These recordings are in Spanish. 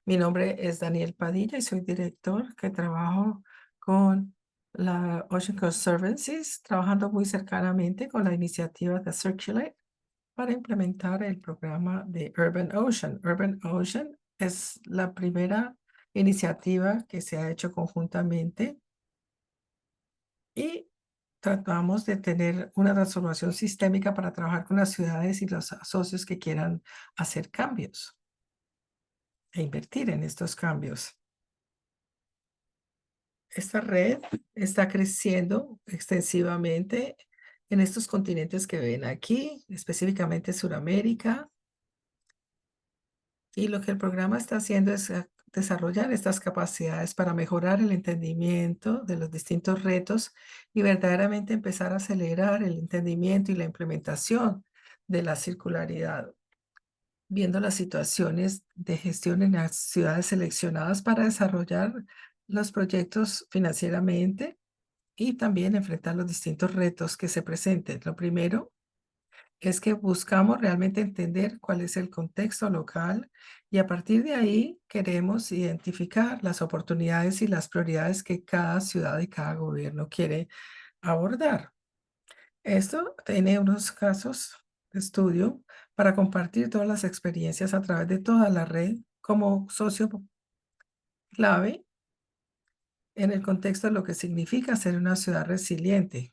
Mi nombre es Daniel Padilla y soy director que trabajo con la Ocean Conservancies, trabajando muy cercanamente con la iniciativa de Circulate para implementar el programa de Urban Ocean. Urban Ocean es la primera iniciativa que se ha hecho conjuntamente y tratamos de tener una transformación sistémica para trabajar con las ciudades y los socios que quieran hacer cambios e invertir en estos cambios. Esta red está creciendo extensivamente en estos continentes que ven aquí, específicamente Suramérica, y lo que el programa está haciendo es desarrollar estas capacidades para mejorar el entendimiento de los distintos retos y verdaderamente empezar a acelerar el entendimiento y la implementación de la circularidad, viendo las situaciones de gestión en las ciudades seleccionadas para desarrollar los proyectos financieramente y también enfrentar los distintos retos que se presenten. Lo primero es que buscamos realmente entender cuál es el contexto local y a partir de ahí queremos identificar las oportunidades y las prioridades que cada ciudad y cada gobierno quiere abordar. Esto tiene unos casos de estudio para compartir todas las experiencias a través de toda la red como socio clave en el contexto de lo que significa ser una ciudad resiliente.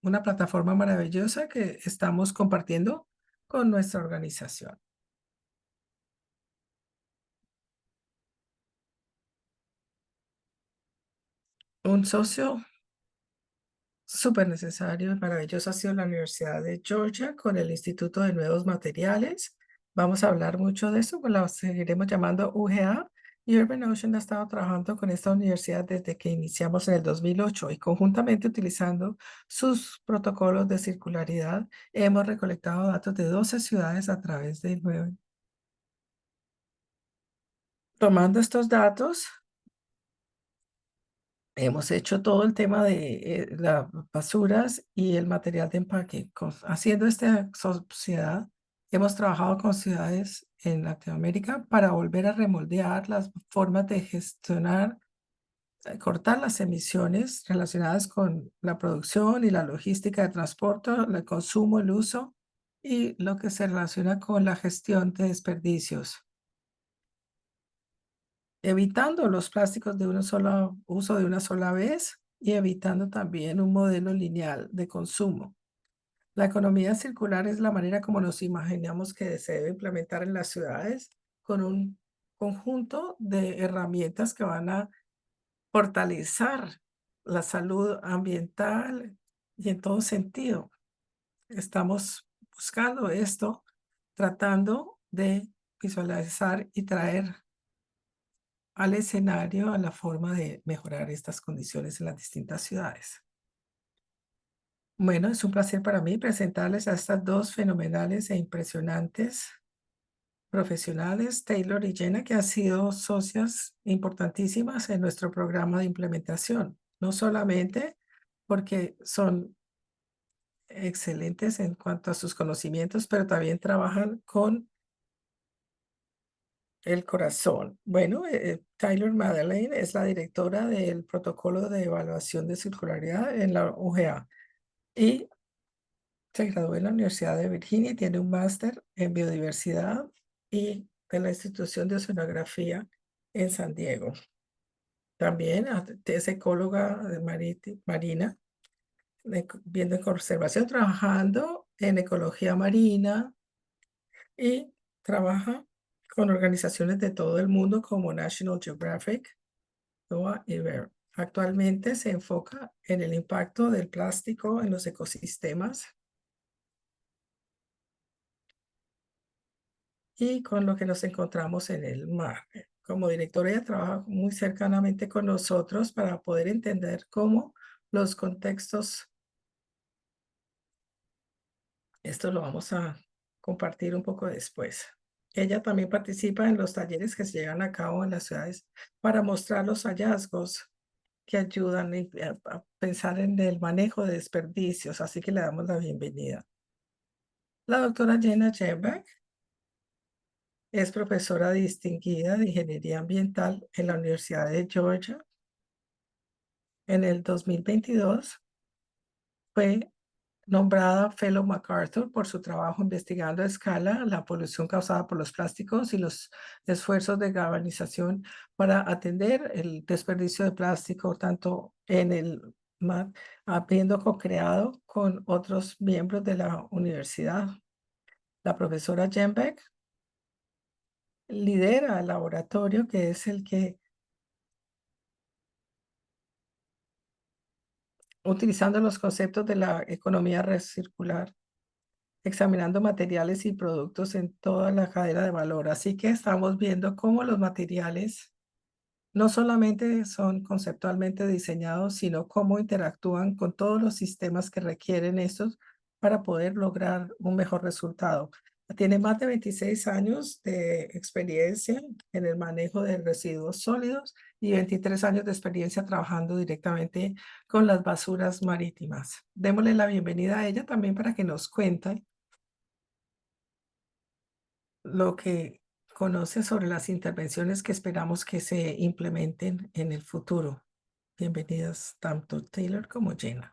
Una plataforma maravillosa que estamos compartiendo con nuestra organización. Un socio súper necesario y maravilloso ha sido la Universidad de Georgia con el Instituto de Nuevos Materiales. Vamos a hablar mucho de eso, pues la seguiremos llamando UGA. Y Urban Ocean ha estado trabajando con esta universidad desde que iniciamos en el 2008 y conjuntamente utilizando sus protocolos de circularidad hemos recolectado datos de 12 ciudades a través de 9. Tomando estos datos, hemos hecho todo el tema de las basuras y el material de empaque. Haciendo esta sociedad, hemos trabajado con ciudades en Latinoamérica para volver a remoldear las formas de gestionar, cortar las emisiones relacionadas con la producción y la logística de transporte, el consumo, el uso y lo que se relaciona con la gestión de desperdicios, evitando los plásticos de un solo uso de una sola vez y evitando también un modelo lineal de consumo. La economía circular es la manera como nos imaginamos que se debe implementar en las ciudades con un conjunto de herramientas que van a fortalecer la salud ambiental y en todo sentido. Estamos buscando esto, tratando de visualizar y traer al escenario, a la forma de mejorar estas condiciones en las distintas ciudades. Bueno, es un placer para mí presentarles a estas dos fenomenales e impresionantes profesionales, Taylor y Jenna, que han sido socias importantísimas en nuestro programa de implementación. No solamente porque son excelentes en cuanto a sus conocimientos, pero también trabajan con el corazón. Bueno, Tyler Madeleine es la directora del protocolo de evaluación de circularidad en la UGA y se graduó en la Universidad de Virginia y tiene un máster en biodiversidad y de la Institución de Oceanografía en San Diego. También es ecóloga de marina, viendo en conservación, trabajando en ecología marina y trabaja con organizaciones de todo el mundo como National Geographic, NOAA y BEAR. Actualmente se enfoca en el impacto del plástico en los ecosistemas y con lo que nos encontramos en el mar. Como directora, ella trabaja muy cercanamente con nosotros para poder entender cómo los contextos, esto lo vamos a compartir un poco después. Ella también participa en los talleres que se llevan a cabo en las ciudades para mostrar los hallazgos que ayudan a pensar en el manejo de desperdicios, así que le damos la bienvenida. La doctora Jenna Jebak Es profesora distinguida de Ingeniería Ambiental en la Universidad de Georgia. En el 2022 fue nombrada Fellow MacArthur por su trabajo investigando a escala la polución causada por los plásticos y los esfuerzos de galvanización para atender el desperdicio de plástico, tanto en el mar, habiendo co-creado con otros miembros de la universidad. La profesora Jen Beck lidera el laboratorio, que es el que, utilizando los conceptos de la economía recircular, examinando materiales y productos en toda la cadena de valor. Así que estamos viendo cómo los materiales no solamente son conceptualmente diseñados, sino cómo interactúan con todos los sistemas que requieren estos para poder lograr un mejor resultado. Tiene más de 26 años de experiencia en el manejo de residuos sólidos y 23 años de experiencia trabajando directamente con las basuras marítimas. Démosle la bienvenida a ella también para que nos cuente lo que conoce sobre las intervenciones que esperamos que se implementen en el futuro. Bienvenidas tanto Taylor como Jenna.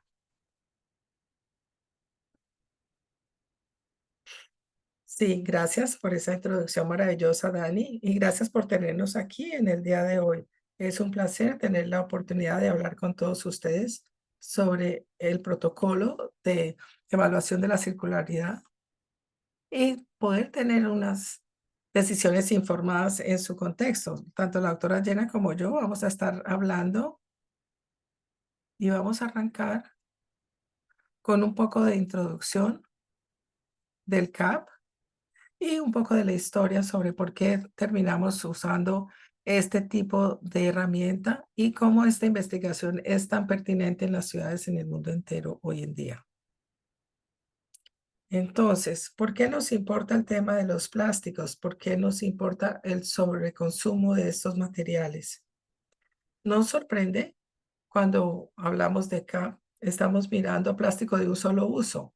Sí, gracias por esa introducción maravillosa, Dani, y gracias por tenernos aquí en el día de hoy. Es un placer tener la oportunidad de hablar con todos ustedes sobre el protocolo de evaluación de la circularidad y poder tener unas decisiones informadas en su contexto. Tanto la doctora Jenna como yo vamos a estar hablando y vamos a arrancar con un poco de introducción del CAP y un poco de la historia sobre por qué terminamos usando este tipo de herramienta y cómo esta investigación es tan pertinente en las ciudades en el mundo entero hoy en día. Entonces, ¿por qué nos importa el tema de los plásticos? ¿Por qué nos importa el sobreconsumo de estos materiales? Nos sorprende cuando hablamos de CAP, estamos mirando plástico de un solo uso.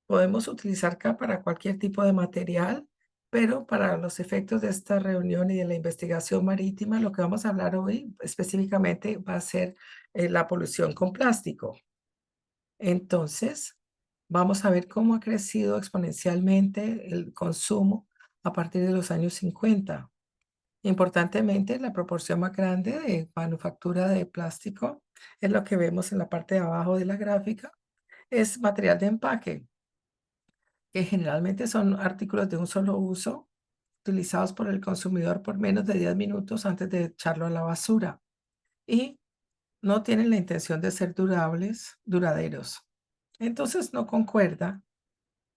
Podemos utilizar CAP para cualquier tipo de material, pero para los efectos de esta reunión y de la investigación marítima, lo que vamos a hablar hoy específicamente va a ser la polución con plástico. Entonces, vamos a ver cómo ha crecido exponencialmente el consumo a partir de los años 50. Importantemente, la proporción más grande de manufactura de plástico es lo que vemos en la parte de abajo de la gráfica, es material de empaque, que generalmente son artículos de un solo uso, utilizados por el consumidor por menos de 10 minutos antes de echarlo a la basura y no tienen la intención de ser duraderos. Entonces no concuerda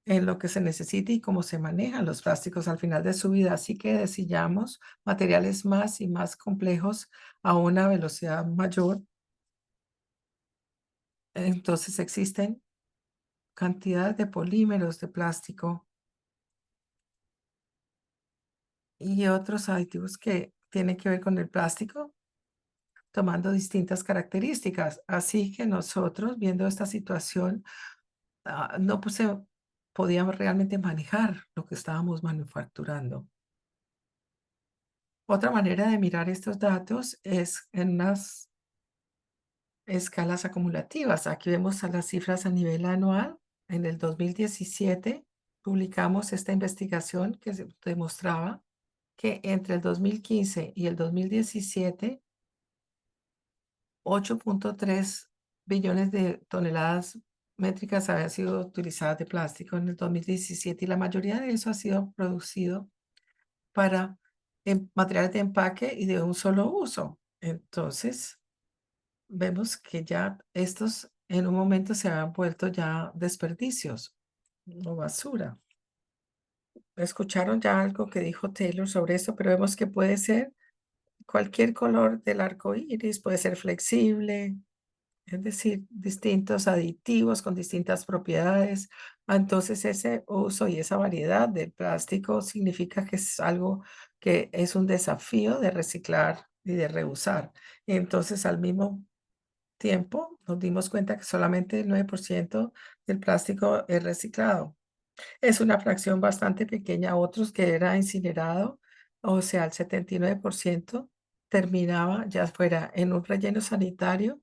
en lo que se necesita y cómo se manejan los plásticos al final de su vida. Así que desarrollamos materiales más y más complejos a una velocidad mayor. Entonces existen cantidades de polímeros de plástico y otros aditivos que tienen que ver con el plástico, tomando distintas características. Así que nosotros, viendo esta situación, no podíamos realmente manejar lo que estábamos manufacturando. Otra manera de mirar estos datos es en unas escalas acumulativas. Aquí vemos a las cifras a nivel anual. En el 2017 publicamos esta investigación que demostraba que entre el 2015 y el 2017, 8.3 billones de toneladas métricas habían sido utilizadas de plástico en el 2017 y la mayoría de eso ha sido producido para materiales de empaque y de un solo uso. Entonces, vemos que ya estos en un momento se han vuelto ya desperdicios o basura. Escucharon ya algo que dijo Taylor sobre esto, pero vemos que puede ser cualquier color del arco iris, puede ser flexible, es decir, distintos aditivos con distintas propiedades. Entonces, ese uso y esa variedad del plástico significa que es algo que es un desafío de reciclar y de reusar. Entonces, al mismo tiempo, nos dimos cuenta que solamente el 9% del plástico es reciclado. Es una fracción bastante pequeña. Otros que era incinerado, O sea, el 79% terminaba ya fuera en un relleno sanitario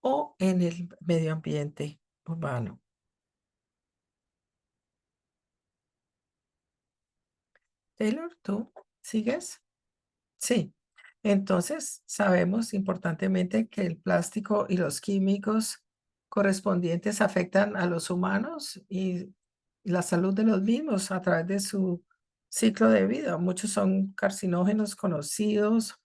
o en el medio ambiente urbano. Taylor, ¿tú sigues? Sí. Entonces, sabemos importantemente que el plástico y los químicos correspondientes afectan a los humanos y la salud de los mismos a través de su ciclo de vida. Muchos son carcinógenos conocidos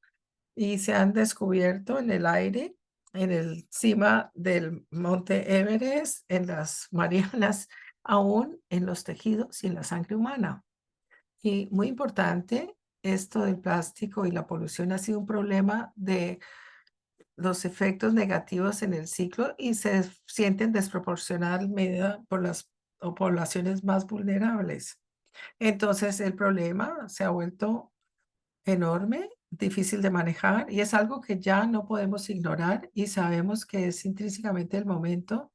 y se han descubierto en el aire, en el cima del monte Everest, en las Marianas, aún en los tejidos y en la sangre humana. Y muy importante, esto del plástico y la polución ha sido un problema de los efectos negativos en el ciclo y se sienten desproporcionalmente por las poblaciones más vulnerables. Entonces, el problema se ha vuelto enorme, difícil de manejar y es algo que ya no podemos ignorar y sabemos que es intrínsecamente el momento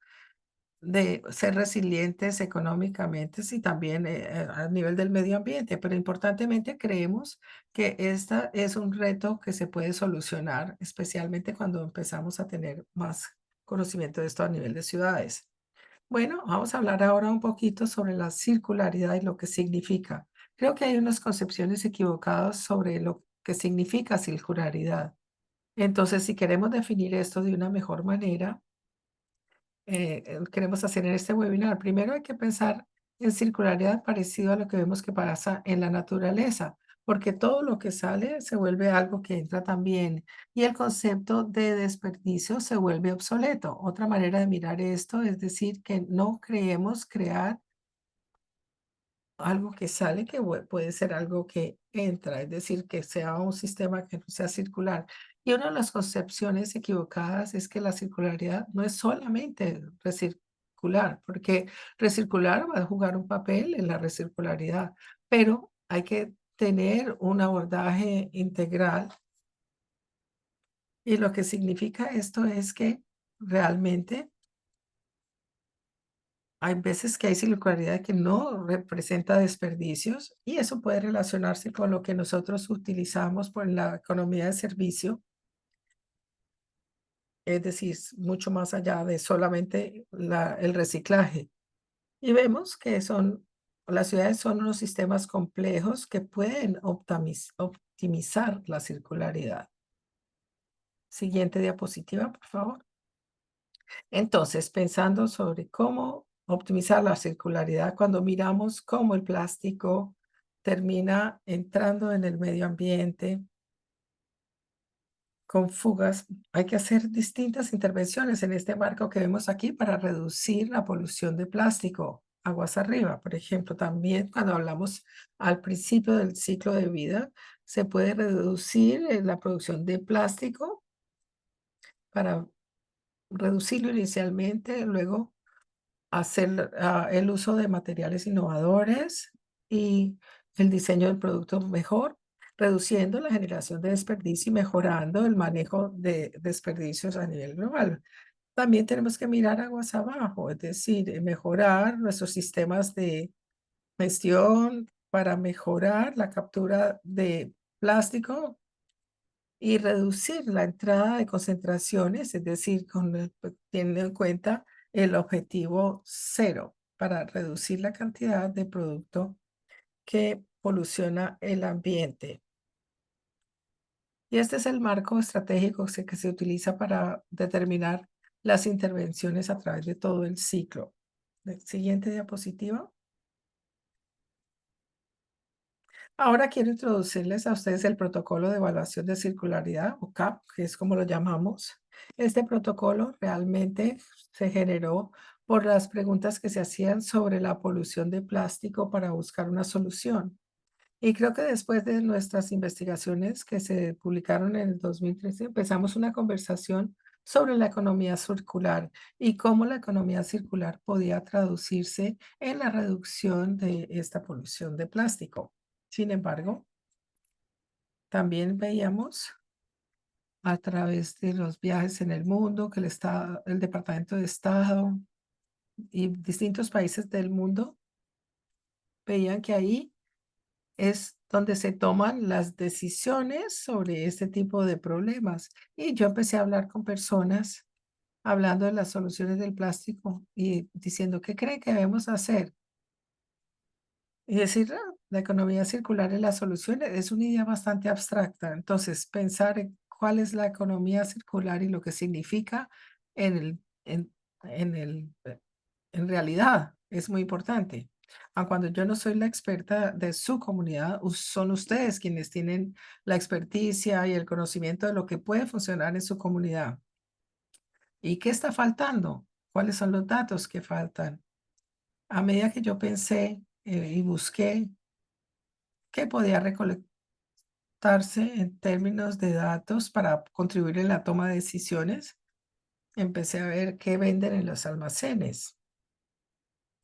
de ser resilientes económicamente y también a nivel del medio ambiente, pero importantemente creemos que esta es un reto que se puede solucionar, especialmente cuando empezamos a tener más conocimiento de esto a nivel de ciudades. Bueno, vamos a hablar ahora un poquito sobre la circularidad y lo que significa. Creo que hay unas concepciones equivocadas sobre lo que significa circularidad. Entonces, si queremos definir esto de una mejor manera, queremos hacer en este webinar. Primero hay que pensar en circularidad parecido a lo que vemos que pasa en la naturaleza, porque todo lo que sale se vuelve algo que entra también y el concepto de desperdicio se vuelve obsoleto. Otra manera de mirar esto es decir que no creemos crear algo que sale, que puede ser algo que entra, es decir, que sea un sistema que no sea circular. Y una de las concepciones equivocadas es que la circularidad no es solamente recircular, porque recircular va a jugar un papel en la recircularidad, pero hay que tener un abordaje integral. Y lo que significa esto es que realmente hay veces que hay circularidad que no representa desperdicios y eso puede relacionarse con lo que nosotros utilizamos por la economía de servicio, es decir, mucho más allá de solamente el reciclaje. Y vemos que las ciudades son unos sistemas complejos que pueden optimizar la circularidad. Siguiente diapositiva, por favor. Entonces, pensando sobre cómo optimizar la circularidad, cuando miramos cómo el plástico termina entrando en el medio ambiente con fugas, hay que hacer distintas intervenciones en este marco que vemos aquí para reducir la polución de plástico. Aguas arriba, por ejemplo, también cuando hablamos al principio del ciclo de vida, se puede reducir la producción de plástico para reducirlo inicialmente, luego hacer el uso de materiales innovadores y el diseño del producto mejor, reduciendo la generación de desperdicio y mejorando el manejo de desperdicios a nivel global. También tenemos que mirar aguas abajo, es decir, mejorar nuestros sistemas de gestión para mejorar la captura de plástico y reducir la entrada de concentraciones, es decir, teniendo en cuenta el objetivo cero para reducir la cantidad de producto que poluciona el ambiente. Y este es el marco estratégico que se utiliza para determinar las intervenciones a través de todo el ciclo. Siguiente diapositiva. Ahora quiero introducirles a ustedes el protocolo de evaluación de circularidad o CAP, que es como lo llamamos. Este protocolo realmente se generó por las preguntas que se hacían sobre la polución de plástico para buscar una solución. Y creo que después de nuestras investigaciones que se publicaron en el 2013, empezamos una conversación sobre la economía circular y cómo la economía circular podía traducirse en la reducción de esta polución de plástico. Sin embargo, también veíamos a través de los viajes en el mundo que el Departamento de Estado y distintos países del mundo veían que ahí es donde se toman las decisiones sobre este tipo de problemas. Y yo empecé a hablar con personas hablando de las soluciones del plástico y diciendo, ¿qué creen que debemos hacer? Y decir, la economía circular es la solución, es una idea bastante abstracta. Entonces, pensar en cuál es la economía circular y lo que significa en el, en el, en realidad es muy importante. Aun cuando yo no soy la experta de su comunidad, son ustedes quienes tienen la experticia y el conocimiento de lo que puede funcionar en su comunidad. ¿Y qué está faltando? ¿Cuáles son los datos que faltan? A medida que yo pensé y busqué qué podía recolectarse en términos de datos para contribuir en la toma de decisiones, empecé a ver qué venden en los almacenes,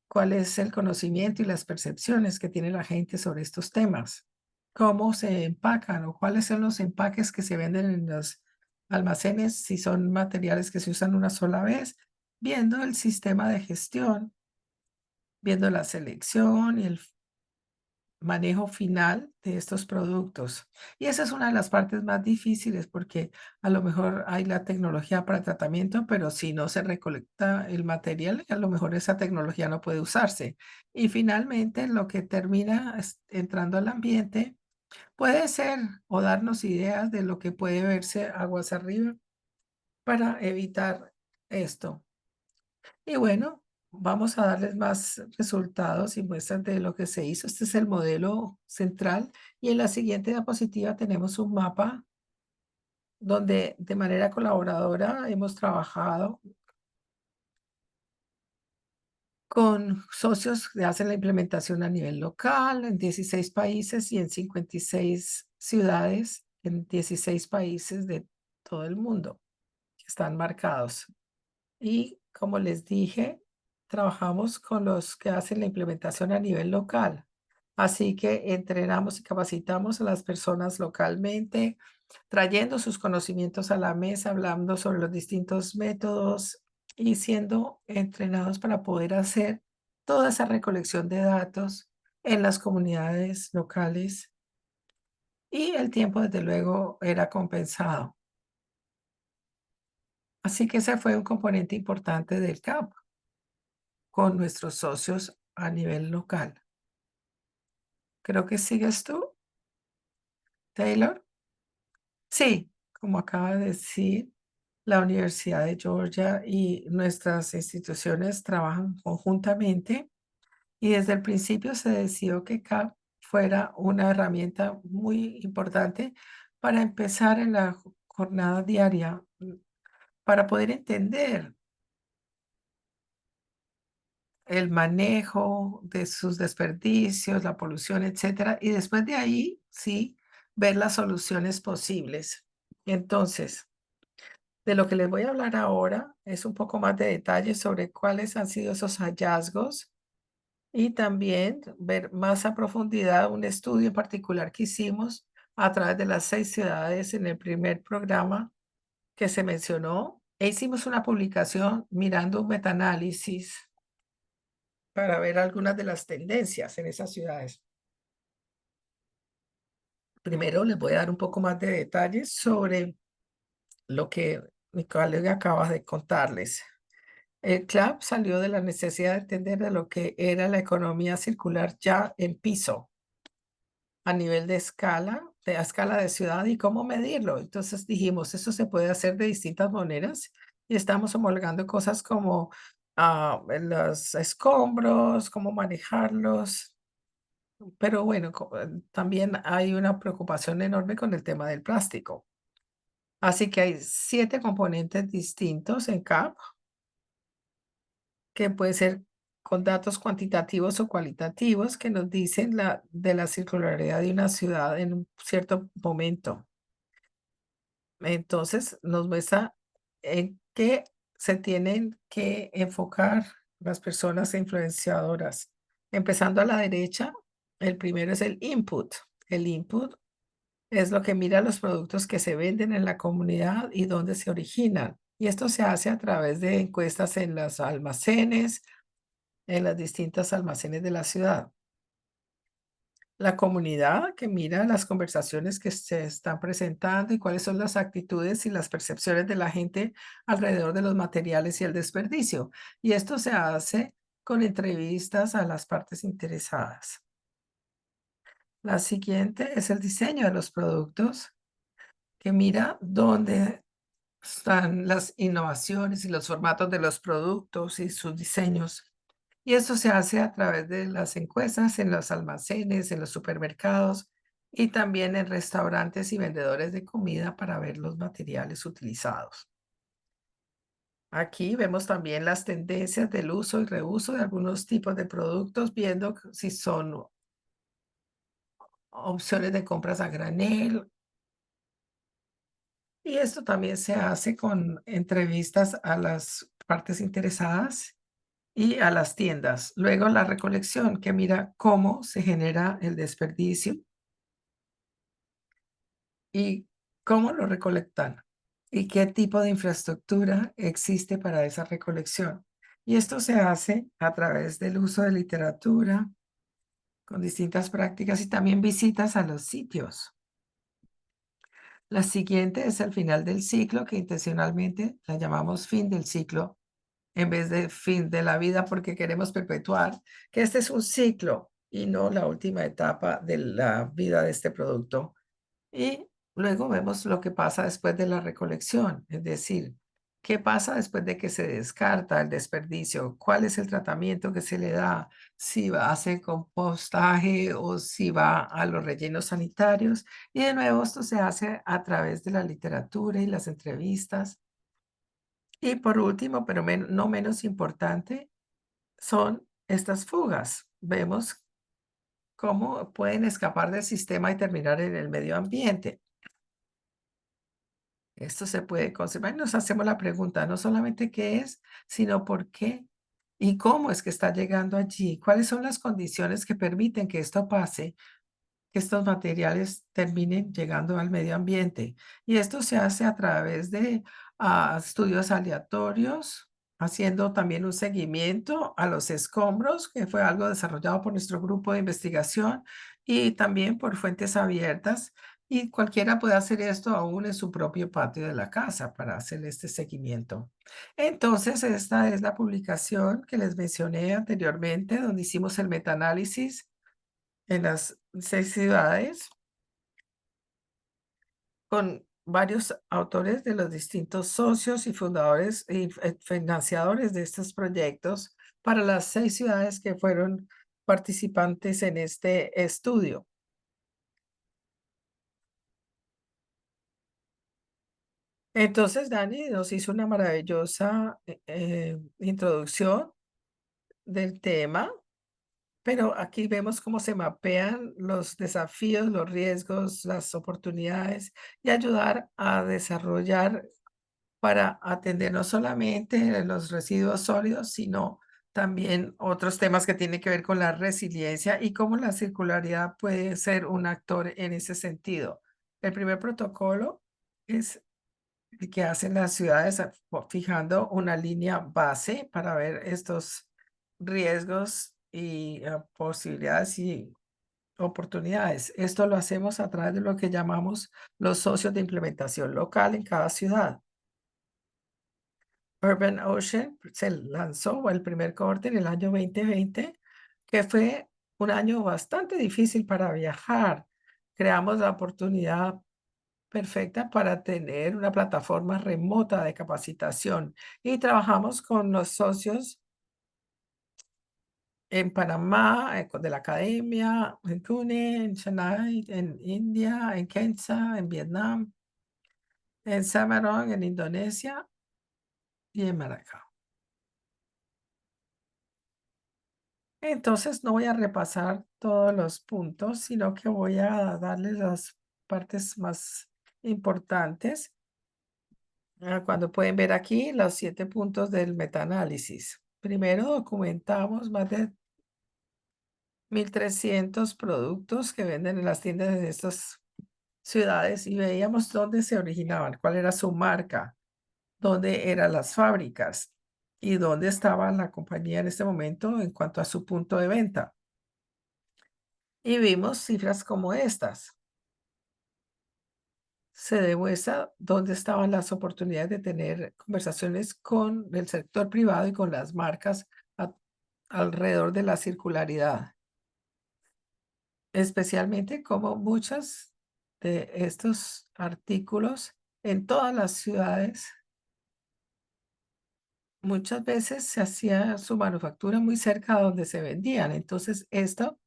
cuál es el conocimiento y las percepciones que tiene la gente sobre estos temas, cómo se empacan o cuáles son los empaques que se venden en los almacenes, si son materiales que se usan una sola vez, viendo el sistema de gestión, viendo la selección y el manejo final de estos productos. Y esa es una de las partes más difíciles porque a lo mejor hay la tecnología para tratamiento, pero si no se recolecta el material, a lo mejor esa tecnología no puede usarse. Y finalmente, lo que termina entrando al ambiente puede ser o darnos ideas de lo que puede verse aguas arriba para evitar esto. Y bueno, vamos a darles más resultados y muestras de lo que se hizo. Este es el modelo central y en la siguiente diapositiva tenemos un mapa donde de manera colaboradora hemos trabajado con socios que hacen la implementación a nivel local en 16 países y en 56 ciudades en 16 países de todo el mundo que están marcados. Y como les dije, trabajamos con los que hacen la implementación a nivel local. Así que entrenamos y capacitamos a las personas localmente, trayendo sus conocimientos a la mesa, hablando sobre los distintos métodos y siendo entrenados para poder hacer toda esa recolección de datos en las comunidades locales. Y el tiempo, desde luego, era compensado. Así que ese fue un componente importante del CAP con nuestros socios a nivel local. Creo que sigues tú, Taylor. Sí, como acaba de decir, la Universidad de Georgia y nuestras instituciones trabajan conjuntamente y desde el principio se decidió que CAP fuera una herramienta muy importante para empezar en la jornada diaria, para poder entender el manejo de sus desperdicios, la polución, etcétera, y después de ahí, sí, ver las soluciones posibles. Entonces, de lo que les voy a hablar ahora es un poco más de detalle sobre cuáles han sido esos hallazgos y también ver más a profundidad un estudio en particular que hicimos a través de las 6 ciudades en el primer programa que se mencionó, e hicimos una publicación mirando un metaanálisis para ver algunas de las tendencias en esas ciudades. Primero les voy a dar un poco más de detalles sobre lo que mi colega acaba de contarles. El CLAP salió de la necesidad de entender de lo que era la economía circular ya en piso, a nivel de escala, de a escala de ciudad y cómo medirlo. Entonces dijimos, eso se puede hacer de distintas maneras y estamos homologando cosas como los escombros, cómo manejarlos. Pero bueno, también hay una preocupación enorme con el tema del plástico. Así que hay 7 componentes distintos en CAP, que puede ser con datos cuantitativos o cualitativos que nos dicen de la circularidad de una ciudad en un cierto momento. Entonces, nos muestra en qué se tienen que enfocar las personas influenciadoras. Empezando a la derecha, el primero es el input. El input es lo que mira los productos que se venden en la comunidad y dónde se originan. Y esto se hace a través de encuestas en los almacenes, en las distintas almacenes de la ciudad. La comunidad que mira las conversaciones que se están presentando y cuáles son las actitudes y las percepciones de la gente alrededor de los materiales y el desperdicio. Y esto se hace con entrevistas a las partes interesadas. La siguiente es el diseño de los productos, que mira dónde están las innovaciones y los formatos de los productos y sus diseños. Y eso se hace a través de las encuestas en los almacenes, en los supermercados y también en restaurantes y vendedores de comida para ver los materiales utilizados. Aquí vemos también las tendencias del uso y reuso de algunos tipos de productos, viendo si son opciones de compras a granel. Y esto también se hace con entrevistas a las partes interesadas y a las tiendas. Luego la recolección, que mira cómo se genera el desperdicio y cómo lo recolectan y qué tipo de infraestructura existe para esa recolección. Y esto se hace a través del uso de literatura, con distintas prácticas y también visitas a los sitios. La siguiente es el final del ciclo, que intencionalmente la llamamos fin del ciclo en vez de fin de la vida, porque queremos perpetuar que este es un ciclo y no la última etapa de la vida de este producto. Y luego vemos lo que pasa después de la recolección, es decir, qué pasa después de que se descarta el desperdicio, cuál es el tratamiento que se le da, si va a hacer compostaje o si va a los rellenos sanitarios. Y de nuevo, esto se hace a través de la literatura y las entrevistas. Y por último, pero no menos importante, son estas fugas. Vemos cómo pueden escapar del sistema y terminar en el medio ambiente. Esto se puede conservar y nos hacemos la pregunta, no solamente qué es, sino por qué y cómo es que está llegando allí, cuáles son las condiciones que permiten que esto pase, que estos materiales terminen llegando al medio ambiente. Y esto se hace a través de estudios aleatorios, haciendo también un seguimiento a los escombros, que fue algo desarrollado por nuestro grupo de investigación y también por fuentes abiertas. Y cualquiera puede hacer esto aún en su propio patio de la casa para hacer este seguimiento. Entonces, esta es la publicación que les mencioné anteriormente, donde hicimos el metaanálisis en las 6 ciudades, con varios autores de los distintos socios y fundadores y financiadores de estos proyectos para las 6 ciudades que fueron participantes en este estudio. Entonces, Dani nos hizo una maravillosa, introducción del tema. Pero aquí vemos cómo se mapean los desafíos, los riesgos, las oportunidades y ayudar a desarrollar para atender no solamente los residuos sólidos, sino también otros temas que tienen que ver con la resiliencia y cómo la circularidad puede ser un actor en ese sentido. El primer protocolo es el que hacen las ciudades fijando una línea base para ver estos riesgos y posibilidades y oportunidades. Esto lo hacemos a través de lo que llamamos los socios de implementación local en cada ciudad. Urban Ocean se lanzó el primer cohorte en el año 2020, que fue un año bastante difícil para viajar. Creamos la oportunidad perfecta para tener una plataforma remota de capacitación y trabajamos con los socios en Panamá, de la academia, en Pune, en Chennai, en India, en Kenya, en Vietnam, en Samarón, en Indonesia y en Maracay. Entonces, no voy a repasar todos los puntos, sino que voy a darles las partes más importantes. Cuando pueden ver aquí los 7 puntos del metaanálisis. Primero, documentamos más de 1.300 productos que venden en las tiendas de estas ciudades y veíamos dónde se originaban, cuál era su marca, dónde eran las fábricas y dónde estaba la compañía en este momento en cuanto a su punto de venta. y vimos cifras como estas. Se demuestra dónde estaban las oportunidades de tener conversaciones con el sector privado y con las marcas a- alrededor de la circularidad, especialmente como muchos de estos artículos en todas las ciudades, muchas veces se hacía su manufactura muy cerca de donde se vendían. Entonces, esto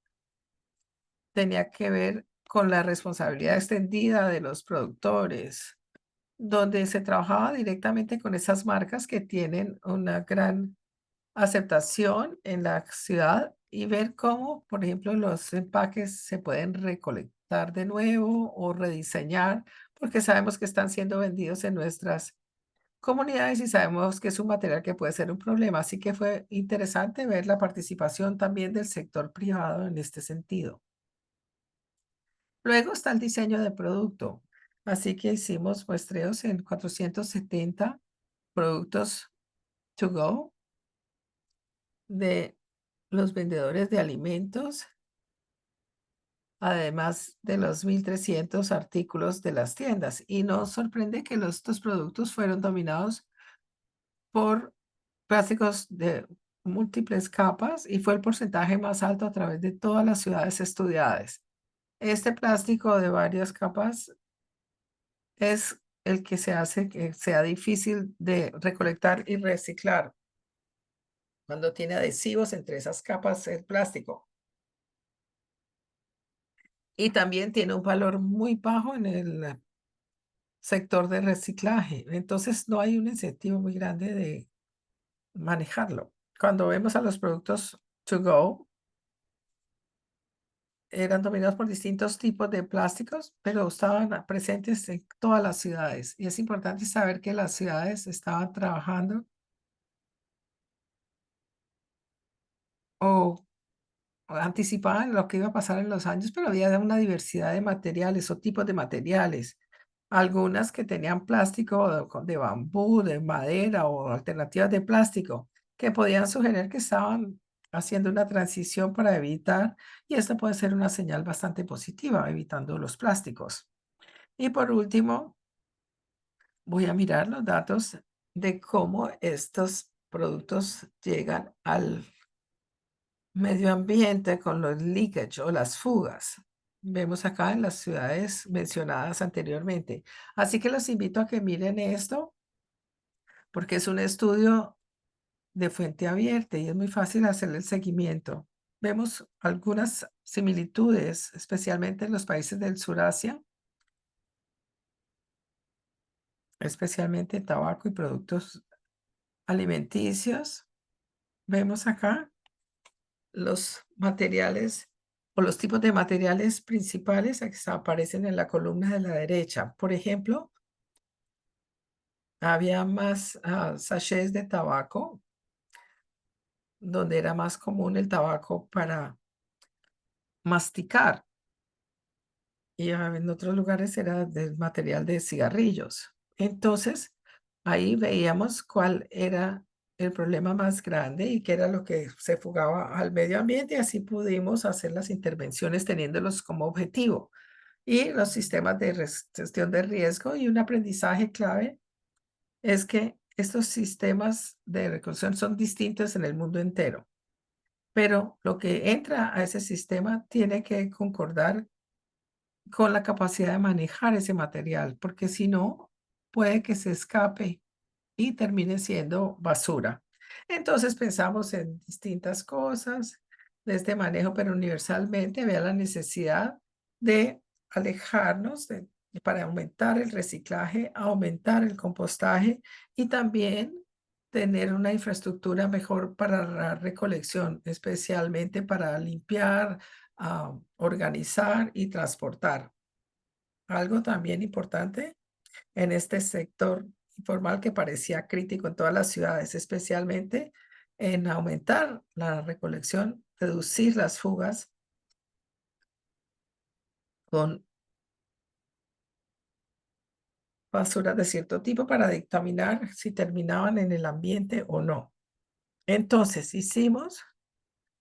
tenía que ver con la responsabilidad extendida de los productores, donde se trabajaba directamente con esas marcas que tienen una gran aceptación en la ciudad y ver cómo, por ejemplo, los empaques se pueden recolectar de nuevo o rediseñar, porque sabemos que están siendo vendidos en nuestras comunidades y sabemos que es un material que puede ser un problema. Así que fue interesante ver la participación también del sector privado en este sentido. Luego está el diseño de producto. Así que hicimos muestreos en 470 productos to go de los vendedores de alimentos, además de los 1.300 artículos de las tiendas. Y nos sorprende que estos productos fueron dominados por plásticos de múltiples capas y fue el porcentaje más alto a través de todas las ciudades estudiadas. Este plástico de varias capas es el que se hace que sea difícil de recolectar y reciclar cuando tiene adhesivos entre esas capas el plástico. Y también tiene un valor muy bajo en el sector de reciclaje. Entonces, no hay un incentivo muy grande de manejarlo. Cuando vemos a los productos to go, eran dominados por distintos tipos de plásticos, pero estaban presentes en todas las ciudades. Y es importante saber que las ciudades estaban trabajando o anticipaban lo que iba a pasar en los años, pero había una diversidad de materiales o tipos de materiales. Algunas que tenían plástico de bambú, de madera o alternativas de plástico, que podían sugerir que estaban haciendo una transición para evitar, y esto puede ser una señal bastante positiva, evitando los plásticos. Y por último, voy a mirar los datos de cómo estos productos llegan al medio ambiente con los leakage o las fugas. Vemos acá en las ciudades mencionadas anteriormente. Así que los invito a que miren esto porque es un estudio de fuente abierta y es muy fácil hacer el seguimiento. Vemos algunas similitudes, especialmente en los países del Surasia, especialmente tabaco y productos alimenticios. Vemos acá los materiales o los tipos de materiales principales que aparecen en la columna de la derecha. Por ejemplo, había más sachets de tabaco, donde era más común el tabaco para masticar, y en otros lugares era del material de cigarrillos. Entonces, ahí veíamos cuál era el problema más grande y qué era lo que se fugaba al medio ambiente, y así pudimos hacer las intervenciones teniéndolos como objetivo. Y los sistemas de gestión de riesgo y un aprendizaje clave es que estos sistemas de recolección son distintos en el mundo entero, pero lo que entra a ese sistema tiene que concordar con la capacidad de manejar ese material, porque si no, puede que se escape y termine siendo basura. Entonces pensamos en distintas cosas de este manejo, pero universalmente vea la necesidad de alejarnos para aumentar el reciclaje, aumentar el compostaje y también tener una infraestructura mejor para la recolección, especialmente para limpiar, organizar y transportar. Algo también importante en este sector informal que parecía crítico en todas las ciudades, especialmente en aumentar la recolección, reducir las fugas con basuras de cierto tipo para dictaminar si terminaban en el ambiente o no. Entonces, hicimos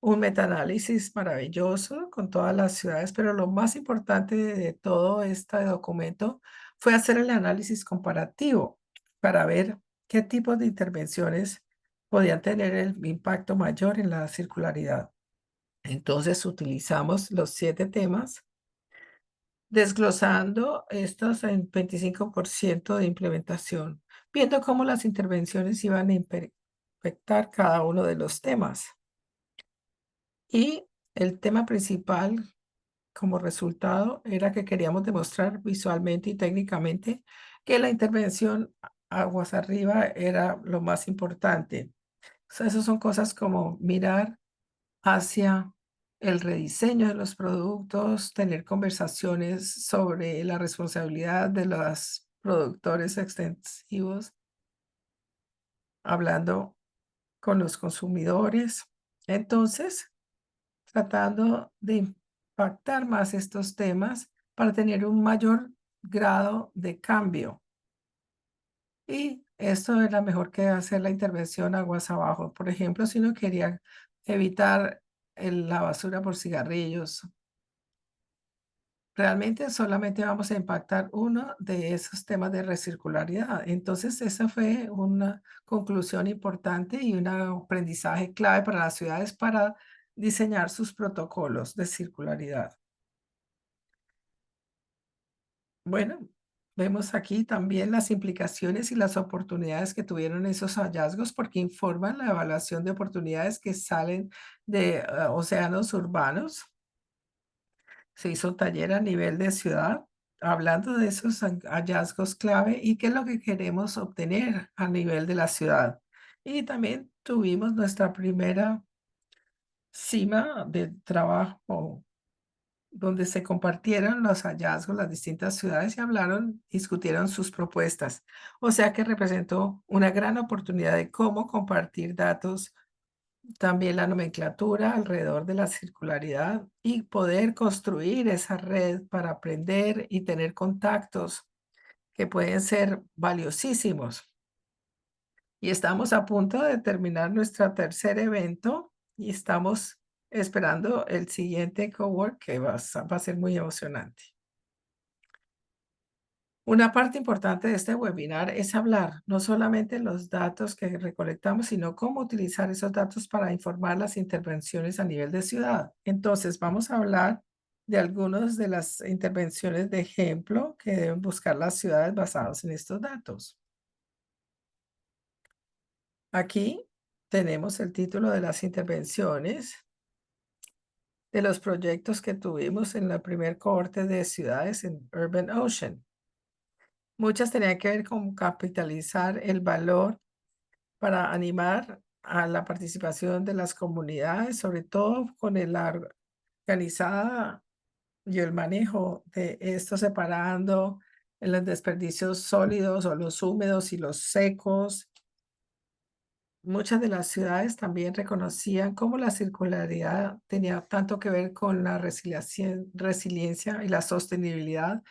un metaanálisis maravilloso con todas las ciudades, pero lo más importante de todo este documento fue hacer el análisis comparativo para ver qué tipos de intervenciones podían tener el impacto mayor en la circularidad. Entonces utilizamos los 7 temas, desglosando estos en 25% de implementación, viendo cómo las intervenciones iban a impactar cada uno de los temas. Y el tema principal como resultado era que queríamos demostrar visualmente y técnicamente que la intervención aguas arriba era lo más importante. O sea, esas son cosas como mirar hacia el rediseño de los productos, tener conversaciones sobre la responsabilidad de los productores extensivos, hablando con los consumidores. Entonces, tratando de impactar más estos temas para tener un mayor grado de cambio. Y esto era mejor que hacer la intervención aguas abajo. Por ejemplo, si uno quería evitar la basura por cigarrillos, realmente solamente vamos a impactar uno de esos temas de recircularidad. Entonces, esa fue una conclusión importante y un aprendizaje clave para las ciudades para diseñar sus protocolos de circularidad. Bueno, vemos aquí también las implicaciones y las oportunidades que tuvieron esos hallazgos porque informan la evaluación de oportunidades que salen de océanos urbanos. Se hizo un taller a nivel de ciudad hablando de esos hallazgos clave y qué es lo que queremos obtener a nivel de la ciudad. Y también tuvimos nuestra primera cima de trabajo donde se compartieron los hallazgos, las distintas ciudades y hablaron, discutieron sus propuestas. O sea que representó una gran oportunidad de cómo compartir datos, también la nomenclatura alrededor de la circularidad y poder construir esa red para aprender y tener contactos que pueden ser valiosísimos. Y estamos a punto de terminar nuestro tercer evento y estamos esperando el siguiente cowork que va a ser muy emocionante. Una parte importante de este webinar es hablar no solamente los datos que recolectamos, sino cómo utilizar esos datos para informar las intervenciones a nivel de ciudad. Entonces, vamos a hablar de algunas de las intervenciones de ejemplo que deben buscar las ciudades basadas en estos datos. Aquí tenemos el título de las intervenciones de los proyectos que tuvimos en la primer cohorte de ciudades en Urban Ocean. Muchas tenían que ver con capitalizar el valor para animar a la participación de las comunidades, sobre todo con la organizada y el manejo de esto, separando los desperdicios sólidos o los húmedos y los secos. Muchas de las ciudades también reconocían cómo la circularidad tenía tanto que ver con la resiliencia y la sostenibilidad,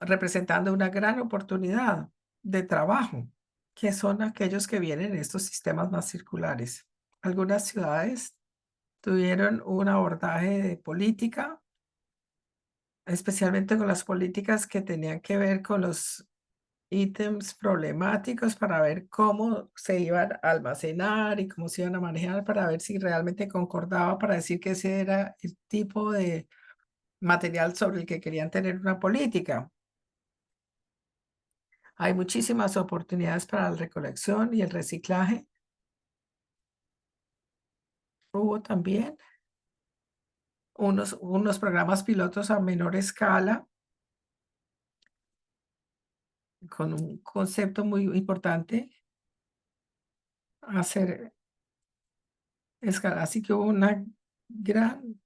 representando una gran oportunidad de trabajo, que son aquellos que vienen en estos sistemas más circulares. Algunas ciudades tuvieron un abordaje de política, especialmente con las políticas que tenían que ver con los ítems problemáticos para ver cómo se iban a almacenar y cómo se iban a manejar para ver si realmente concordaba para decir que ese era el tipo de material sobre el que querían tener una política. Hay muchísimas oportunidades para la recolección y el reciclaje. Hubo también unos programas pilotos a menor escala con un concepto muy importante, hacer escala. Así que hubo una gran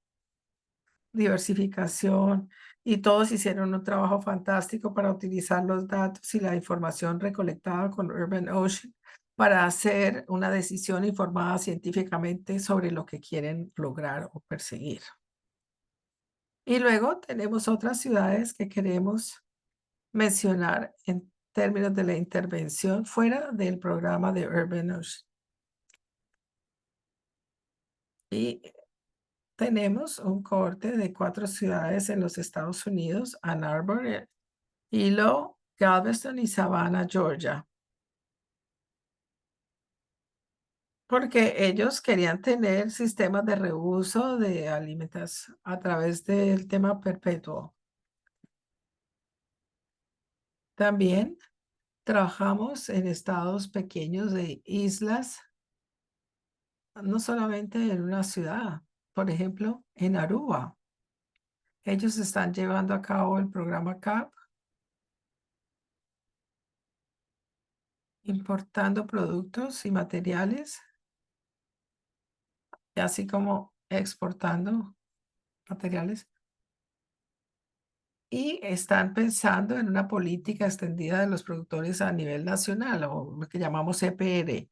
diversificación y todos hicieron un trabajo fantástico para utilizar los datos y la información recolectada con Urban Ocean para hacer una decisión informada científicamente sobre lo que quieren lograr o perseguir. Y luego tenemos otras ciudades que queremos mencionar en términos de la intervención fuera del programa de Urban Ocean. Y tenemos un corte de 4 ciudades en los Estados Unidos: Ann Arbor, Hilo, Galveston y Savannah, Georgia, porque ellos querían tener sistemas de reuso de alimentos a través del tema perpetuo. También trabajamos en estados pequeños de islas, no solamente en una ciudad. Por ejemplo, en Aruba, ellos están llevando a cabo el programa CAP, importando productos y materiales, así como exportando materiales. Y están pensando en una política extendida de los productores a nivel nacional, o lo que llamamos EPR.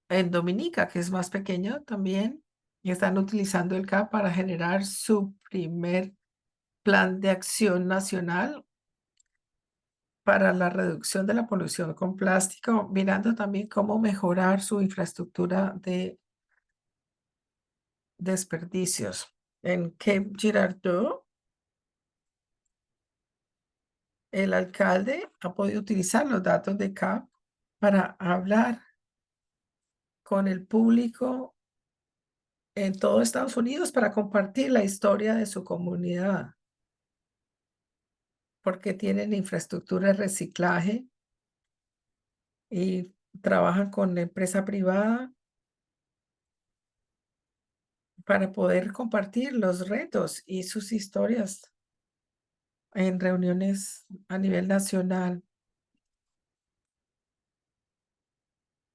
En Dominica, que es más pequeño también, y están utilizando el CAP para generar su primer plan de acción nacional para la reducción de la polución con plástico, mirando también cómo mejorar su infraestructura de desperdicios. En Cape Girardeau, el alcalde ha podido utilizar los datos de CAP para hablar con el público en todo Estados Unidos para compartir la historia de su comunidad, porque tienen infraestructura de reciclaje y trabajan con la empresa privada para poder compartir los retos y sus historias en reuniones a nivel nacional,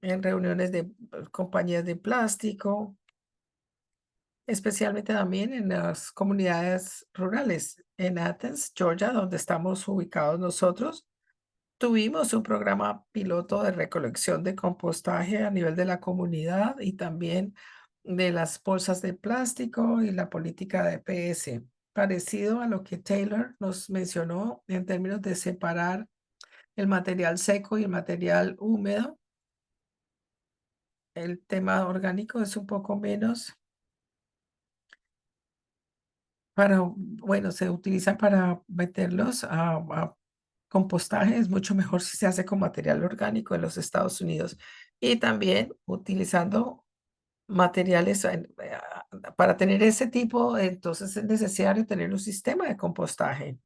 en reuniones de compañías de plástico, especialmente también en las comunidades rurales. En Athens, Georgia, donde estamos ubicados nosotros, tuvimos un programa piloto de recolección de compostaje a nivel de la comunidad y también de las bolsas de plástico y la política de PS, parecido a lo que Taylor nos mencionó en términos de separar el material seco y el material húmedo. El tema orgánico es un poco menos para, bueno, se utiliza para meterlos a compostaje, es mucho mejor si se hace con material orgánico en los Estados Unidos. Y también utilizando materiales para tener ese tipo, entonces es necesario tener un sistema de compostaje.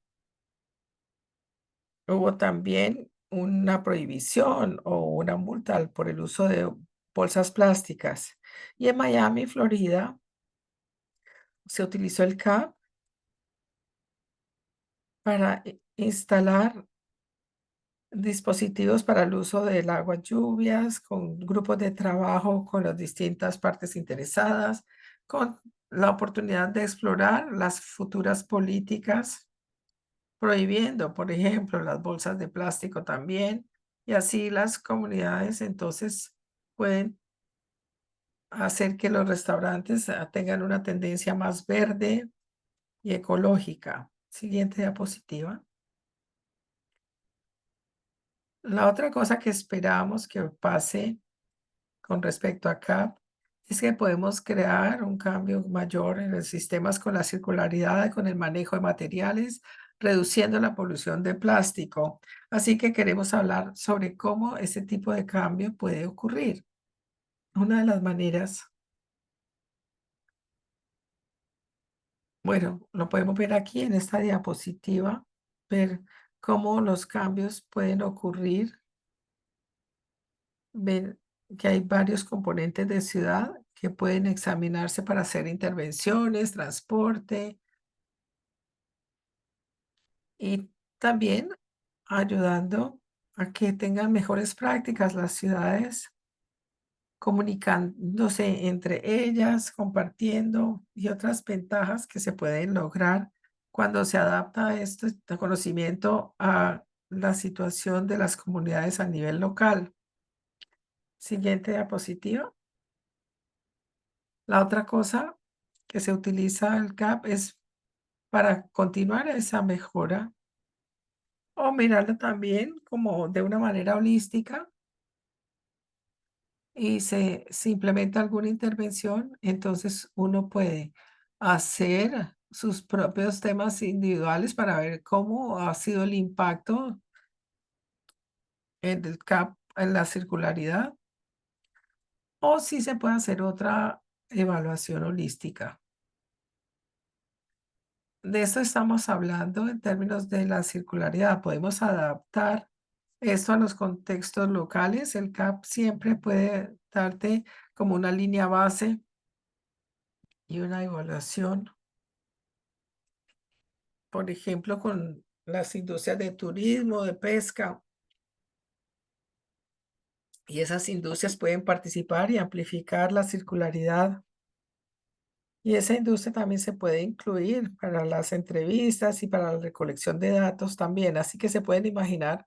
Hubo también una prohibición o una multa por el uso de bolsas plásticas. Y en Miami, Florida, se utilizó el CAP para instalar dispositivos para el uso del agua lluvias, con grupos de trabajo con las distintas partes interesadas, con la oportunidad de explorar las futuras políticas, prohibiendo, por ejemplo, las bolsas de plástico también, y así las comunidades entonces pueden hacer que los restaurantes tengan una tendencia más verde y ecológica. Siguiente diapositiva. La otra cosa que esperamos que pase con respecto a CAP es que podemos crear un cambio mayor en los sistemas con la circularidad, con el manejo de materiales, reduciendo la polución de plástico. Así que queremos hablar sobre cómo ese tipo de cambio puede ocurrir. Una de las maneras, bueno, lo podemos ver aquí en esta diapositiva, ver cómo los cambios pueden ocurrir, ver que hay varios componentes de ciudad que pueden examinarse para hacer intervenciones, transporte y también ayudando a que tengan mejores prácticas las ciudades, comunicándose entre ellas, compartiendo y otras ventajas que se pueden lograr cuando se adapta este conocimiento a la situación de las comunidades a nivel local. Siguiente diapositiva. La otra cosa que se utiliza el CAP es para continuar esa mejora o mirarla también como de una manera holística y se implementa alguna intervención, entonces uno puede hacer sus propios temas individuales para ver cómo ha sido el impacto en el CAP, en la circularidad, o si se puede hacer otra evaluación holística. De esto estamos hablando en términos de la circularidad. Podemos adaptar esto a los contextos locales. El CAP siempre puede darte como una línea base y una evaluación, por ejemplo, con las industrias de turismo, de pesca, y esas industrias pueden participar y amplificar la circularidad. Y esa industria también se puede incluir para las entrevistas y para la recolección de datos también. Así que se pueden imaginar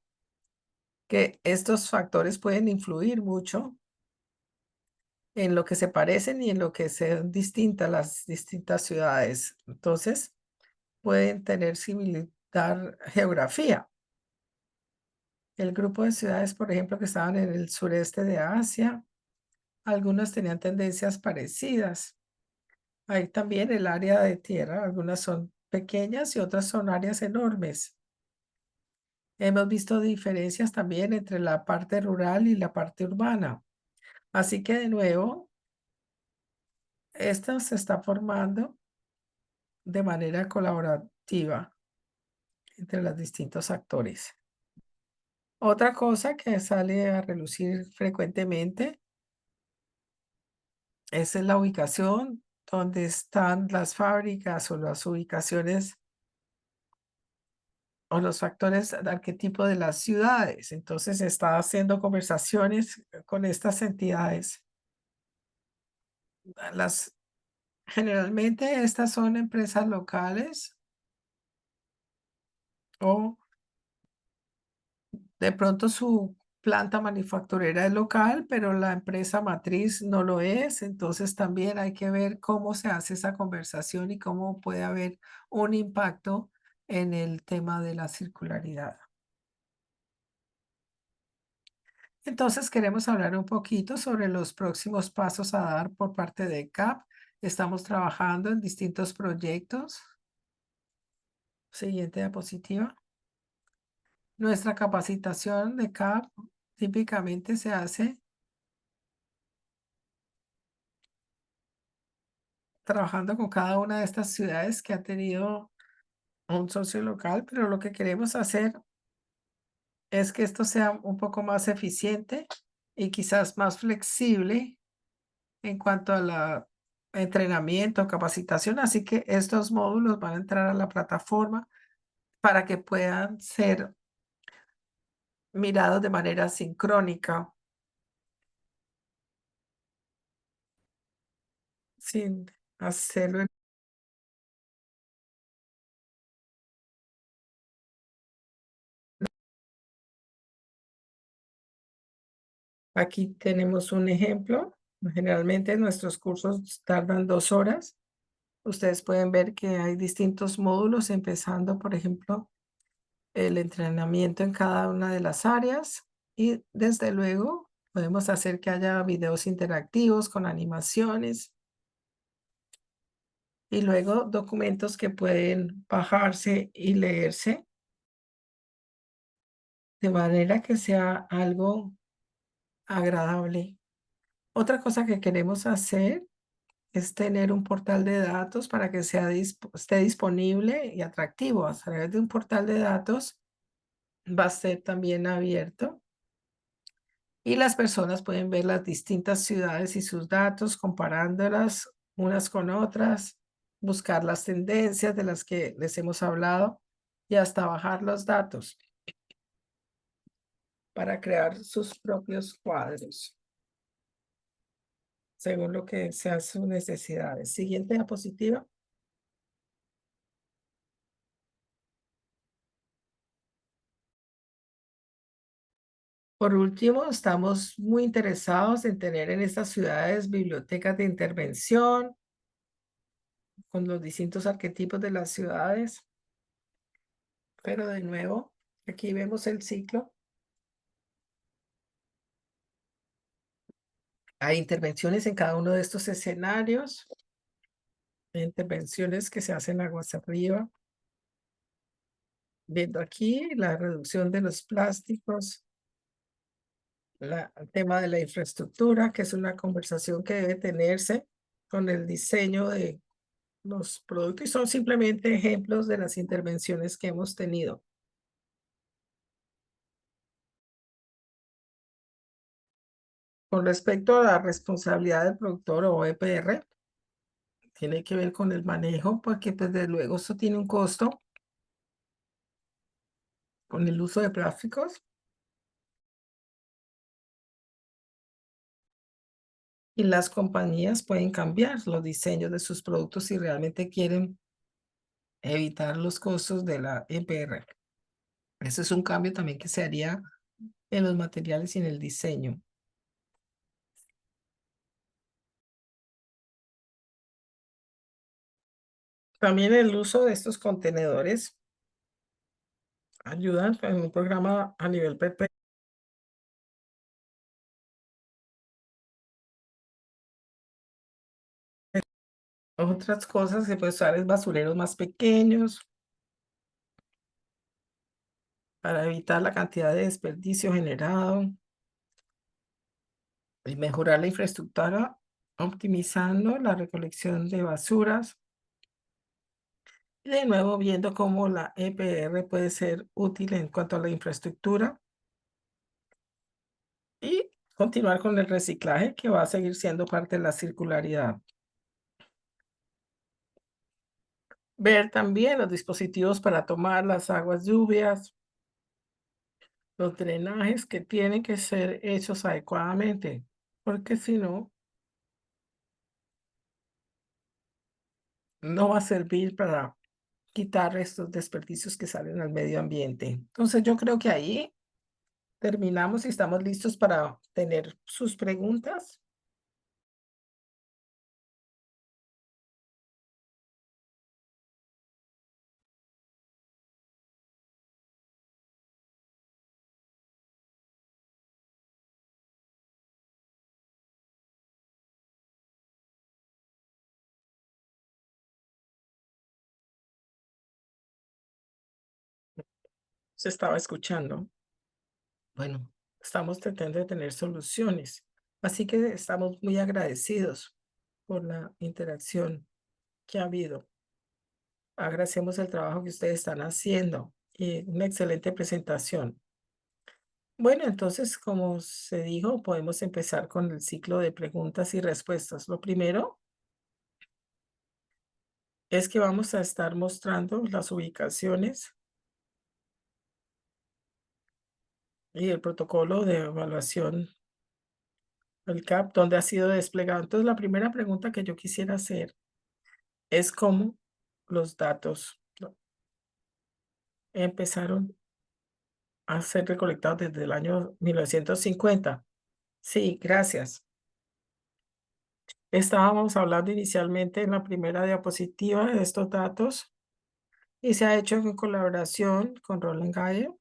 que estos factores pueden influir mucho en lo que se parecen y en lo que sean distintas las distintas ciudades. Entonces, pueden tener similar geografía. El grupo de ciudades, por ejemplo, que estaban en el sureste de Asia, algunas tenían tendencias parecidas. Hay también el área de tierra, algunas son pequeñas y otras son áreas enormes. Hemos visto diferencias también entre la parte rural y la parte urbana. Así que de nuevo, esto se está formando de manera colaborativa entre los distintos actores. Otra cosa que sale a relucir frecuentemente es en la ubicación donde están las fábricas o las ubicaciones o los factores de arquetipo de las ciudades. Entonces se está haciendo conversaciones con estas entidades. Las, generalmente estas son empresas locales o de pronto su planta manufacturera es local, pero la empresa matriz no lo es. Entonces también hay que ver cómo se hace esa conversación y cómo puede haber un impacto en el tema de la circularidad. Entonces queremos hablar un poquito sobre los próximos pasos a dar por parte de CAP. Estamos trabajando en distintos proyectos. Siguiente diapositiva. Nuestra capacitación de CAP típicamente se hace trabajando con cada una de estas ciudades que ha tenido un socio local, pero lo que queremos hacer es que esto sea un poco más eficiente y quizás más flexible en cuanto a la entrenamiento, capacitación. Así que estos módulos van a entrar a la plataforma para que puedan ser mirados de manera sincrónica, sin hacerlo. Aquí tenemos un ejemplo. Generalmente nuestros cursos tardan 2 horas. Ustedes pueden ver que hay distintos módulos, empezando, por ejemplo, el entrenamiento en cada una de las áreas y desde luego podemos hacer que haya videos interactivos con animaciones y luego documentos que pueden bajarse y leerse de manera que sea algo agradable. Otra cosa que queremos hacer es tener un portal de datos para que esté disponible y atractivo. A través de un portal de datos va a ser también abierto y las personas pueden ver las distintas ciudades y sus datos, comparándolas unas con otras, buscar las tendencias de las que les hemos hablado y hasta bajar los datos para crear sus propios cuadros según lo que sean sus necesidades. Siguiente diapositiva. Por último, estamos muy interesados en tener en estas ciudades bibliotecas de intervención con los distintos arquetipos de las ciudades, pero de nuevo, aquí vemos el ciclo. Hay intervenciones en cada uno de estos escenarios. intervenciones que se hacen aguas arriba, viendo aquí la reducción de los plásticos, el tema de la infraestructura, que es una conversación que debe tenerse con el diseño de los productos y son simplemente ejemplos de las intervenciones que hemos tenido. Con respecto a la responsabilidad del productor o EPR, tiene que ver con el manejo, porque pues desde luego eso tiene un costo con el uso de plásticos y las compañías pueden cambiar los diseños de sus productos si realmente quieren evitar los costos de la EPR. Ese es un cambio también que se haría en los materiales y en el diseño. También el uso de estos contenedores ayuda en un programa a nivel PP. Otras cosas se puede usar es basureros más pequeños para evitar la cantidad de desperdicio generado y mejorar la infraestructura, optimizando la recolección de basuras. Y de nuevo, viendo cómo la EPR puede ser útil en cuanto a la infraestructura y continuar con el reciclaje, que va a seguir siendo parte de la circularidad. Ver también los dispositivos para tomar las aguas lluvias, los drenajes que tienen que ser hechos adecuadamente, porque si no, no va a servir para quitar estos desperdicios que salen al medio ambiente. Entonces, yo creo que ahí terminamos y estamos listos para tener sus preguntas. Se estaba escuchando. Bueno, estamos tratando de tener soluciones. Así que estamos muy agradecidos por la interacción que ha habido. Agradecemos el trabajo que ustedes están haciendo y una excelente presentación. Bueno, entonces, como se dijo, podemos empezar con el ciclo de preguntas y respuestas. Lo primero es que vamos a estar mostrando las ubicaciones y el protocolo de evaluación, el CAP, donde ha sido desplegado. Entonces, la primera pregunta que yo quisiera hacer es cómo los datos empezaron a ser recolectados desde el año 1950. Sí, gracias. Estábamos hablando inicialmente en la primera diapositiva de estos datos y se ha hecho en colaboración con Roland Gallagher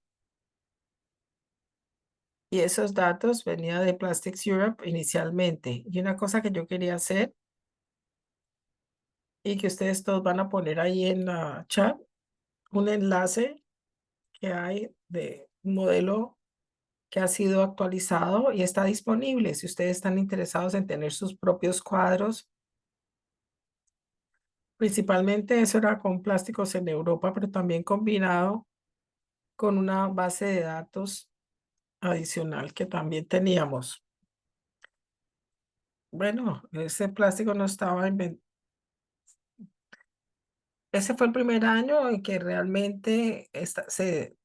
y esos datos venían de Plastics Europe inicialmente. Y una cosa que yo quería hacer y que ustedes todos van a poner ahí en la chat, un enlace que hay de un modelo que ha sido actualizado y está disponible. Si ustedes están interesados en tener sus propios cuadros, principalmente eso era con plásticos en Europa, pero también combinado con una base de datos adicional que también teníamos. Bueno, ese plástico no estaba inventado. Ese fue el primer año en que realmente se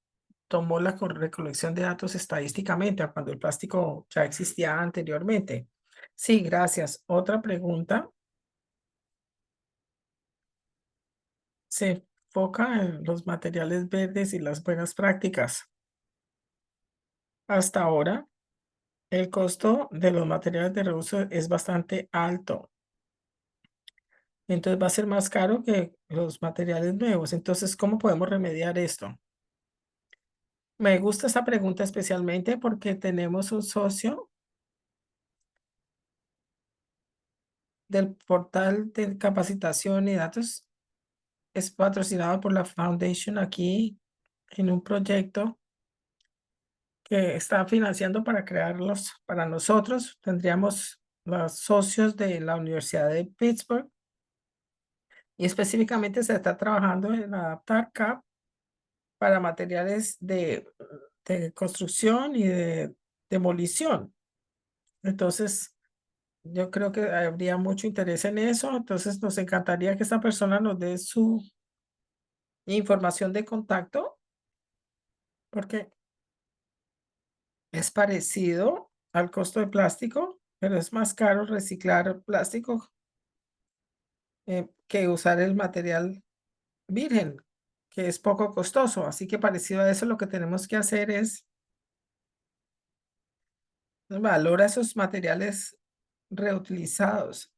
tomó la recolección de datos estadísticamente, a cuando el plástico ya existía anteriormente. Sí, gracias. Otra pregunta. Se enfoca en los materiales verdes y las buenas prácticas. Hasta ahora, el costo de los materiales de reuso es bastante alto. Entonces va a ser más caro que los materiales nuevos. Entonces, ¿cómo podemos remediar esto? Me gusta esta pregunta especialmente porque tenemos un socio del portal de capacitación y datos es patrocinado por la Foundation aquí en un proyecto que está financiando para crearlos para nosotros. Tendríamos los socios de la Universidad de Pittsburgh y específicamente se está trabajando en adaptar CAP para materiales de construcción y de demolición. Entonces, yo creo que habría mucho interés en eso. Entonces, nos encantaría que esta persona nos dé su información de contacto porque es parecido al costo de plástico, pero es más caro reciclar plástico que usar el material virgen, que es poco costoso. Así que parecido a eso, lo que tenemos que hacer es valora esos materiales reutilizados.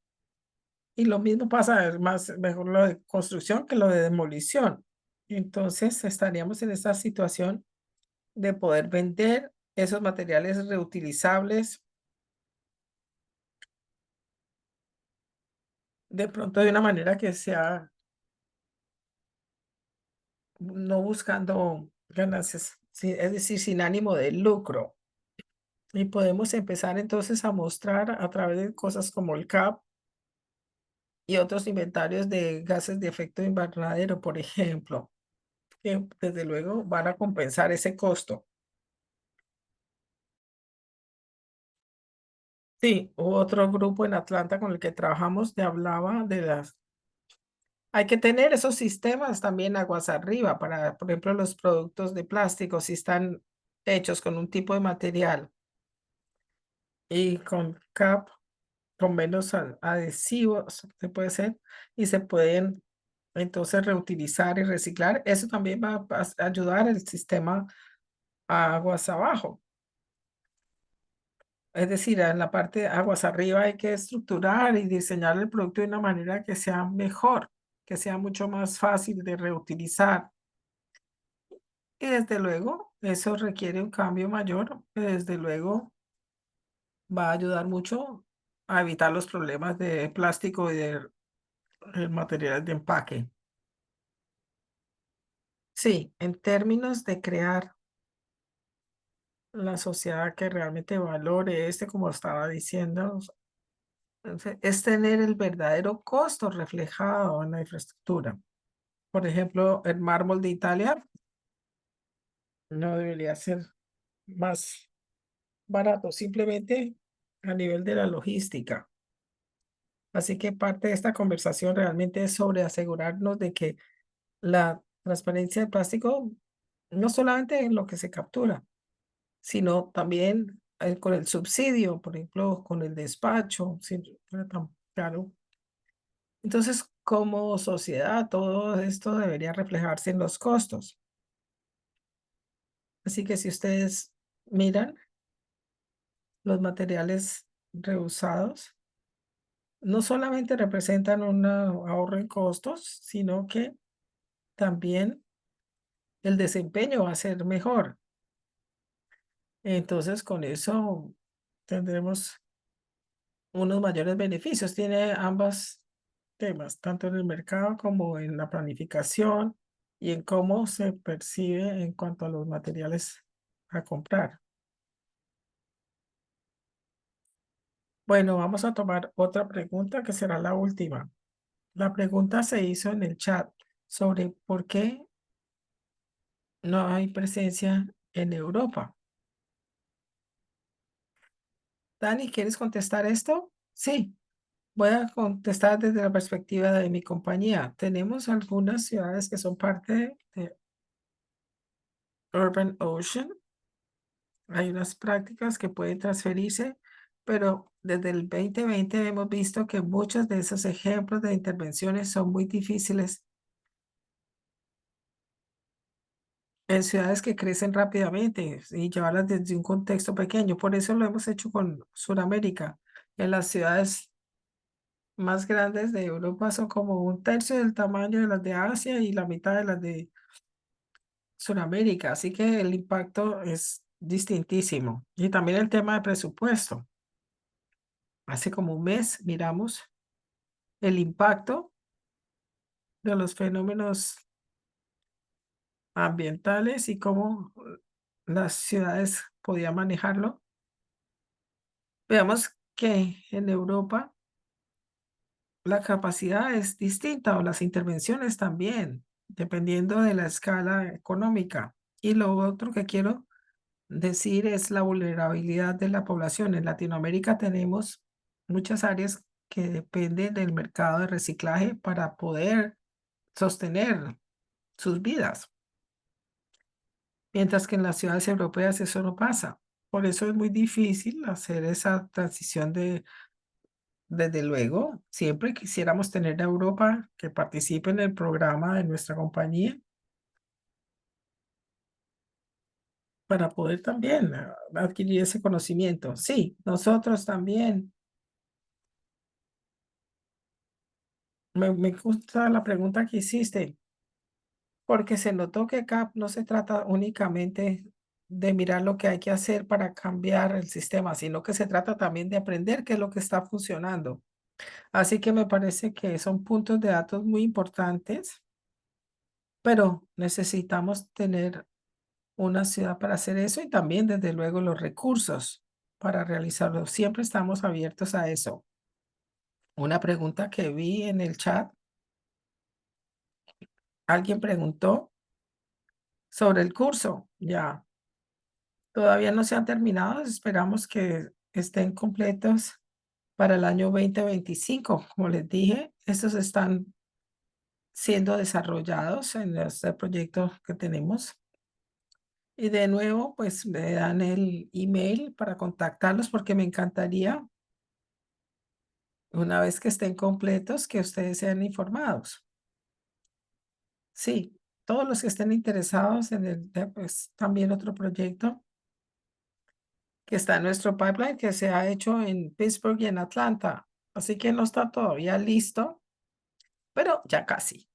Y lo mismo pasa, es más mejor lo de construcción que lo de demolición. Entonces, estaríamos en esta situación de poder vender esos materiales reutilizables de pronto de una manera que sea no buscando ganancias, es decir, sin ánimo de lucro. Y podemos empezar entonces a mostrar a través de cosas como el CAP y otros inventarios de gases de efecto invernadero, por ejemplo, que desde luego van a compensar ese costo. Sí, hubo otro grupo en Atlanta con el que trabajamos te hablaba de las. Hay que tener esos sistemas también aguas arriba para, por ejemplo, los productos de plástico, si están hechos con un tipo de material y con CAP, con menos adhesivos, se puede hacer, y se pueden entonces reutilizar y reciclar. Eso también va a ayudar al sistema aguas abajo. Es decir, en la parte de aguas arriba hay que estructurar y diseñar el producto de una manera que sea mejor, que sea mucho más fácil de reutilizar. Y desde luego, eso requiere un cambio mayor, que desde luego va a ayudar mucho a evitar los problemas de plástico y de materiales de empaque. Sí, en términos de crear la sociedad que realmente valore como estaba diciendo, es tener el verdadero costo reflejado en la infraestructura. Por ejemplo, el mármol de Italia no debería ser más barato, simplemente a nivel de la logística. Así que parte de esta conversación realmente es sobre asegurarnos de que la transparencia del plástico no solamente en lo que se captura, sino también con el subsidio, por ejemplo, con el despacho, si no fuera tan caro. Entonces, como sociedad, todo esto debería reflejarse en los costos. Así que si ustedes miran los materiales reusados, no solamente representan un ahorro en costos, sino que también el desempeño va a ser mejor. Entonces, con eso tendremos unos mayores beneficios. Tiene ambas temas, tanto en el mercado como en la planificación y en cómo se percibe en cuanto a los materiales a comprar. Bueno, vamos a tomar otra pregunta que será la última. La pregunta se hizo en el chat sobre por qué no hay presencia en Europa. Dani, ¿quieres contestar esto? Sí, voy a contestar desde la perspectiva de mi compañía. Tenemos algunas ciudades que son parte de Urban Ocean. Hay unas prácticas que pueden transferirse, pero desde el 2020 hemos visto que muchos de esos ejemplos de intervenciones son muy difíciles en ciudades que crecen rápidamente y llevarlas desde un contexto pequeño. Por eso lo hemos hecho con Sudamérica. En las ciudades más grandes de Europa son como un tercio del tamaño de las de Asia y la mitad de las de Sudamérica. Así que el impacto es distintísimo. Y también el tema de presupuesto. Hace como un mes miramos el impacto de los fenómenos ambientales y cómo las ciudades podían manejarlo. Veamos que en Europa la capacidad es distinta o las intervenciones también, dependiendo de la escala económica. Y lo otro que quiero decir es la vulnerabilidad de la población. En Latinoamérica tenemos muchas áreas que dependen del mercado de reciclaje para poder sostener sus vidas, mientras que en las ciudades europeas eso no pasa. Por eso es muy difícil hacer esa transición de, desde luego, siempre quisiéramos tener a Europa que participe en el programa de nuestra compañía para poder también adquirir ese conocimiento. Sí, nosotros también. Me gusta la pregunta que hiciste, porque se notó que acá no se trata únicamente de mirar lo que hay que hacer para cambiar el sistema, sino que se trata también de aprender qué es lo que está funcionando. Así que me parece que son puntos de datos muy importantes, pero necesitamos tener una ciudad para hacer eso y también, desde luego, los recursos para realizarlo. Siempre estamos abiertos a eso. Una pregunta que vi en el chat, alguien preguntó sobre el curso. Ya, todavía no se han terminado, esperamos que estén completos para el año 2025. Como les dije, estos están siendo desarrollados en este proyecto que tenemos. Y de nuevo, pues me dan el email para contactarlos porque me encantaría, una vez que estén completos, que ustedes sean informados. Sí, todos los que estén interesados en pues también otro proyecto que está en nuestro pipeline, que se ha hecho en Pittsburgh y en Atlanta. Así que no está todavía listo, pero ya casi.